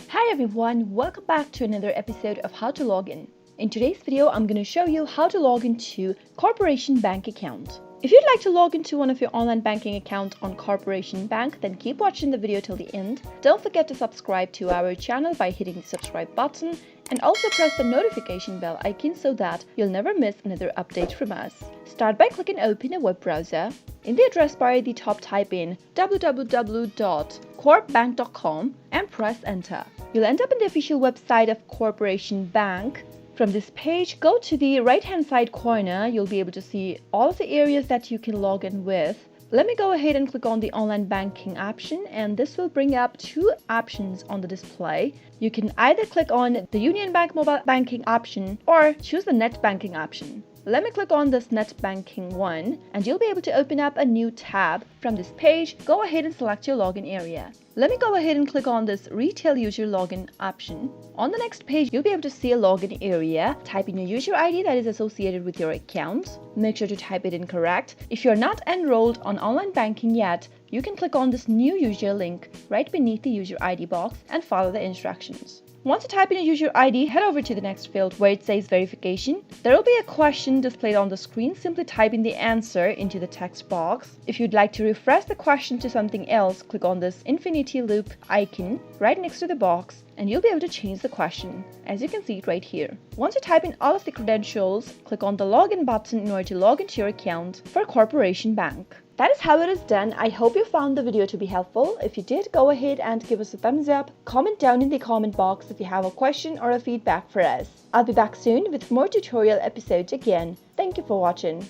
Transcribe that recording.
Hi everyone, welcome back to another episode of How to Log In. In today's video, I'm going to show you how to log into Corporation Bank account. If you'd like to log into one of your online banking accounts on Corporation Bank, then keep watching the video till the end. Don't forget to subscribe to our channel by hitting the subscribe button and also press the notification bell icon so that you'll never miss another update from us. Start by clicking open a web browser. In the address bar at the top, type in www.corpbank.com and press enter. You'll end up in the official website of Corporation Bank. From this page, go to the right-hand side corner. You'll be able to see all of the areas that you can log in with. Let me go ahead and click on the online banking option, and this will bring up two options on the display. You can either click on the Union Bank mobile banking option or choose the net banking option. Let me click on this net banking one, and you'll be able to open up a new tab. From this page, go ahead and select your login area. Let me go ahead and click on this retail user login option. On the next page, you'll be able to see a login area. Type in your user ID that is associated with your account. Make sure to type it in correct. If you're not enrolled on online banking yet, you can click on this new user link right beneath the user ID box and follow the instructions. Once you type in your user ID, head over to the next field where it says verification. There will be a question displayed on the screen. Simply type in the answer into the text box. If you'd like to refresh the question to something else, click on this infinity loop icon right next to the box and you'll be able to change the question, as you can see it right here. Once you type in all of the credentials, click on the login button in order to log into your account for Corporation Bank. That is how it is done. I hope you found the video to be helpful. If you did, go ahead and give us a thumbs up. Comment down in the comment box if you have a question or a feedback for us. I'll be back soon with more tutorial episodes again. Thank you for watching.